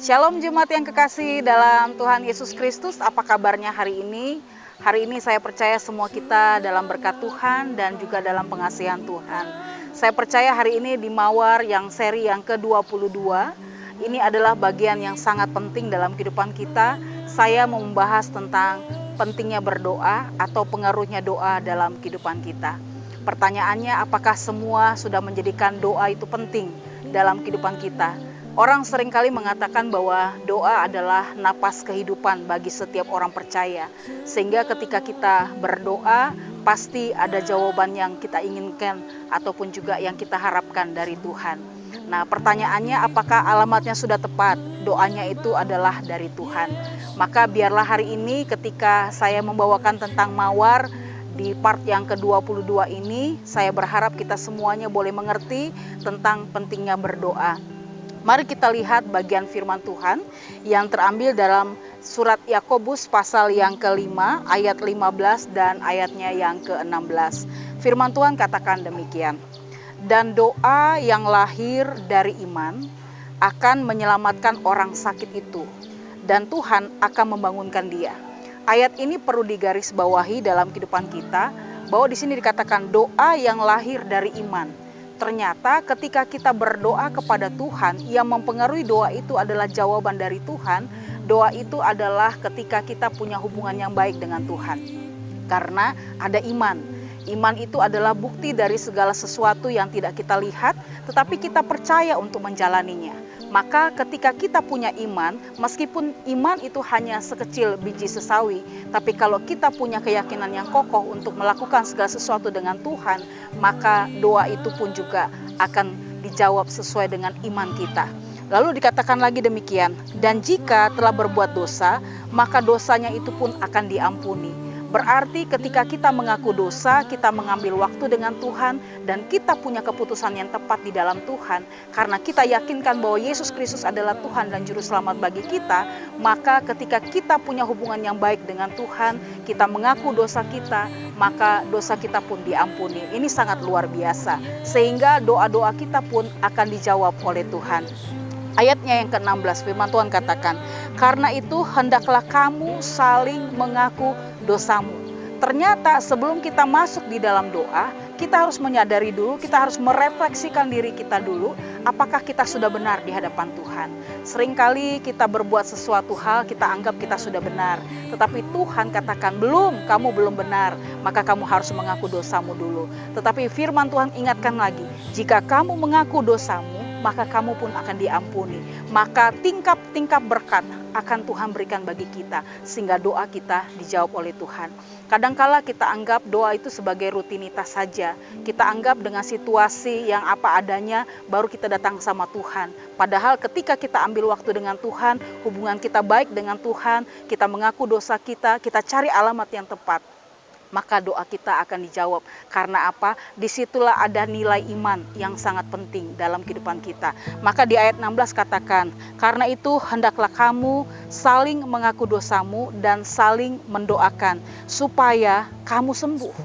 Shalom Jemaat yang kekasih dalam Tuhan Yesus Kristus, apa kabarnya hari ini? Hari ini saya percaya semua kita dalam berkat Tuhan dan juga dalam pengasihan Tuhan. Saya percaya hari ini di Mawar yang seri yang ke-22, ini adalah bagian yang sangat penting dalam kehidupan kita. Saya mau membahas tentang pentingnya berdoa atau pengaruhnya doa dalam kehidupan kita. Pertanyaannya, apakah semua sudah menjadikan doa itu penting dalam kehidupan kita? Orang seringkali mengatakan bahwa doa adalah napas kehidupan bagi setiap orang percaya. Sehingga ketika kita berdoa, pasti ada jawaban yang kita inginkan ataupun juga yang kita harapkan dari Tuhan. Nah, pertanyaannya, apakah alamatnya sudah tepat? Doanya itu adalah dari Tuhan. Maka biarlah hari ini ketika saya membawakan tentang Mawar, di part yang ke-22 ini, saya berharap kita semuanya boleh mengerti tentang pentingnya berdoa. Mari kita lihat bagian firman Tuhan yang terambil dalam surat Yakobus pasal yang ke-5 ayat 15 dan ayatnya yang ke-16. Firman Tuhan katakan demikian. Dan doa yang lahir dari iman akan menyelamatkan orang sakit itu, dan Tuhan akan membangunkan dia. Ayat ini perlu digarisbawahi dalam kehidupan kita, bahwa di sini dikatakan doa yang lahir dari iman. Ternyata ketika kita berdoa kepada Tuhan, yang mempengaruhi doa itu adalah jawaban dari Tuhan. Doa itu adalah ketika kita punya hubungan yang baik dengan Tuhan. Karena ada iman. Iman itu adalah bukti dari segala sesuatu yang tidak kita lihat, tetapi kita percaya untuk menjalaninya. Maka ketika kita punya iman, meskipun iman itu hanya sekecil biji sesawi, tapi kalau kita punya keyakinan yang kokoh untuk melakukan segala sesuatu dengan Tuhan, maka doa itu pun juga akan dijawab sesuai dengan iman kita. Lalu dikatakan lagi demikian, dan jika telah berbuat dosa, maka dosanya itu pun akan diampuni. Berarti ketika kita mengaku dosa, kita mengambil waktu dengan Tuhan, dan kita punya keputusan yang tepat di dalam Tuhan. Karena kita yakinkan bahwa Yesus Kristus adalah Tuhan dan Juru Selamat bagi kita, maka ketika kita punya hubungan yang baik dengan Tuhan, kita mengaku dosa kita, maka dosa kita pun diampuni. Ini sangat luar biasa, sehingga doa-doa kita pun akan dijawab oleh Tuhan. Ayatnya yang ke-16, firman Tuhan katakan, karena itu hendaklah kamu saling mengaku dosamu. Ternyata sebelum kita masuk di dalam doa, kita harus menyadari dulu, kita harus merefleksikan diri kita dulu, apakah kita sudah benar di hadapan Tuhan. Seringkali kita berbuat sesuatu hal, kita anggap kita sudah benar. Tetapi Tuhan katakan, kamu belum benar, maka kamu harus mengaku dosamu dulu. Tetapi firman Tuhan ingatkan lagi, jika kamu mengaku dosamu, maka kamu pun akan diampuni. Maka tingkap-tingkap berkat akan Tuhan berikan bagi kita, sehingga doa kita dijawab oleh Tuhan. Kadangkala kita anggap doa itu sebagai rutinitas saja. Kita anggap dengan situasi yang apa adanya, baru kita datang sama Tuhan. Padahal ketika kita ambil waktu dengan Tuhan, hubungan kita baik dengan Tuhan, kita mengaku dosa kita cari alamat yang tepat, maka doa kita akan dijawab. Karena apa? Disitulah ada nilai iman yang sangat penting dalam kehidupan kita. Maka di ayat 16 katakan, karena itu hendaklah kamu saling mengaku dosamu dan saling mendoakan supaya kamu sembuh.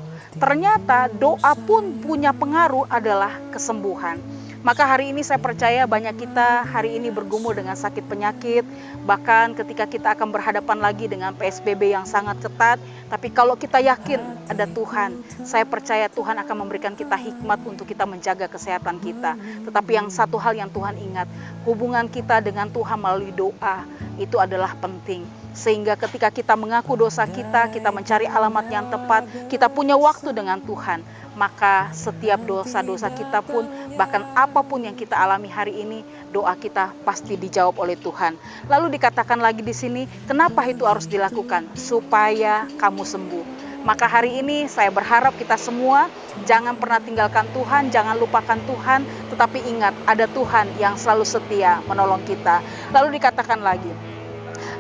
Ternyata doa pun punya pengaruh adalah kesembuhan. Maka hari ini saya percaya banyak kita hari ini bergumul dengan sakit penyakit. Bahkan ketika kita akan berhadapan lagi dengan PSBB yang sangat ketat. Tapi kalau kita yakin ada Tuhan, saya percaya Tuhan akan memberikan kita hikmat untuk kita menjaga kesehatan kita. Tetapi yang satu hal yang Tuhan ingat, hubungan kita dengan Tuhan melalui doa itu adalah penting. Sehingga ketika kita mengaku dosa kita mencari alamat yang tepat, kita punya waktu dengan Tuhan, maka setiap dosa-dosa kita pun, bahkan apapun yang kita alami hari ini, doa kita pasti dijawab oleh Tuhan. Lalu dikatakan lagi di sini, kenapa itu harus dilakukan? Supaya kamu sembuh. Maka hari ini saya berharap kita semua jangan pernah tinggalkan Tuhan, jangan lupakan Tuhan, tetapi ingat ada Tuhan yang selalu setia menolong kita. Lalu dikatakan lagi,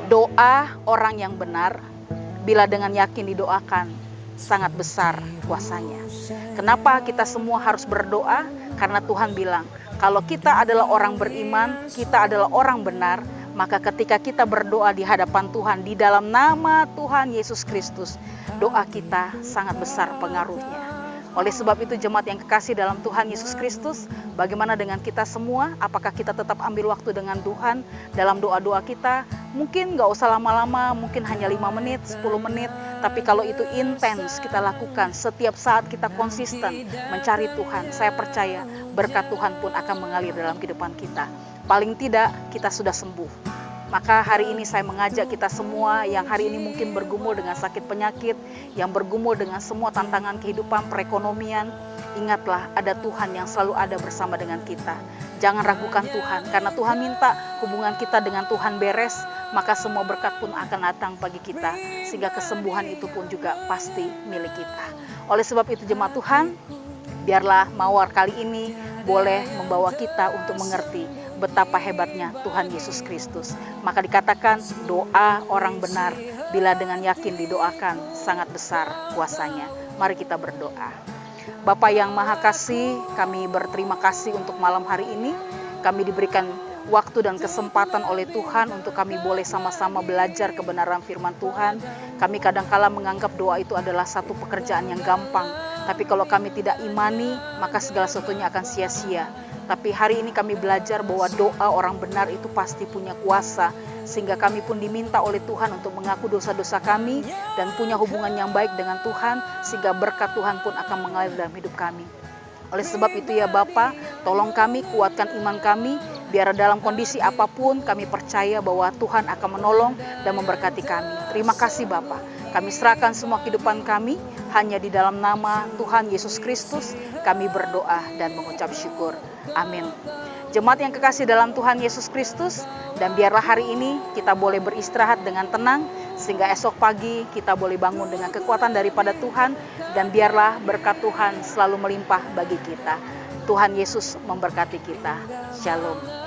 doa orang yang benar, bila dengan yakin didoakan, sangat besar kuasanya. Kenapa kita semua harus berdoa? Karena Tuhan bilang, kalau kita adalah orang beriman, kita adalah orang benar, maka ketika kita berdoa di hadapan Tuhan, di dalam nama Tuhan Yesus Kristus, doa kita sangat besar pengaruhnya. Oleh sebab itu jemaat yang kekasih dalam Tuhan Yesus Kristus, bagaimana dengan kita semua? Apakah kita tetap ambil waktu dengan Tuhan dalam doa-doa kita? Mungkin gak usah lama-lama, mungkin hanya 5 menit, 10 menit. Tapi kalau itu intens kita lakukan, setiap saat kita konsisten mencari Tuhan, saya percaya berkat Tuhan pun akan mengalir dalam kehidupan kita. Paling tidak kita sudah sembuh. Maka hari ini saya mengajak kita semua yang hari ini mungkin bergumul dengan sakit penyakit, yang bergumul dengan semua tantangan kehidupan, perekonomian, ingatlah ada Tuhan yang selalu ada bersama dengan kita. Jangan ragukan Tuhan, karena Tuhan minta hubungan kita dengan Tuhan beres, maka semua berkat pun akan datang bagi kita, sehingga kesembuhan itu pun juga pasti milik kita. Oleh sebab itu jemaat Tuhan, biarlah mawar kali ini boleh membawa kita untuk mengerti betapa hebatnya Tuhan Yesus Kristus. Maka dikatakan doa orang benar bila dengan yakin didoakan sangat besar kuasanya. Mari kita berdoa. Bapa yang Maha Kasih, kami berterima kasih untuk malam hari ini. Kami diberikan waktu dan kesempatan oleh Tuhan untuk kami boleh sama-sama belajar kebenaran firman Tuhan. Kami kadangkala menganggap doa itu adalah satu pekerjaan yang gampang. Tapi kalau kami tidak imani, maka segala sesuatunya akan sia-sia. Tapi hari ini kami belajar bahwa doa orang benar itu pasti punya kuasa. Sehingga kami pun diminta oleh Tuhan untuk mengaku dosa-dosa kami dan punya hubungan yang baik dengan Tuhan. Sehingga berkat Tuhan pun akan mengalir dalam hidup kami. Oleh sebab itu ya Bapa, tolong kami, kuatkan iman kami. Biar dalam kondisi apapun kami percaya bahwa Tuhan akan menolong dan memberkati kami. Terima kasih Bapa. Kami serahkan semua kehidupan kami hanya di dalam nama Tuhan Yesus Kristus. Kami berdoa dan mengucap syukur. Amin. Jemaat yang kekasih dalam Tuhan Yesus Kristus, dan biarlah hari ini kita boleh beristirahat dengan tenang, sehingga esok pagi kita boleh bangun dengan kekuatan daripada Tuhan, dan biarlah berkat Tuhan selalu melimpah bagi kita. Tuhan Yesus memberkati kita. Shalom.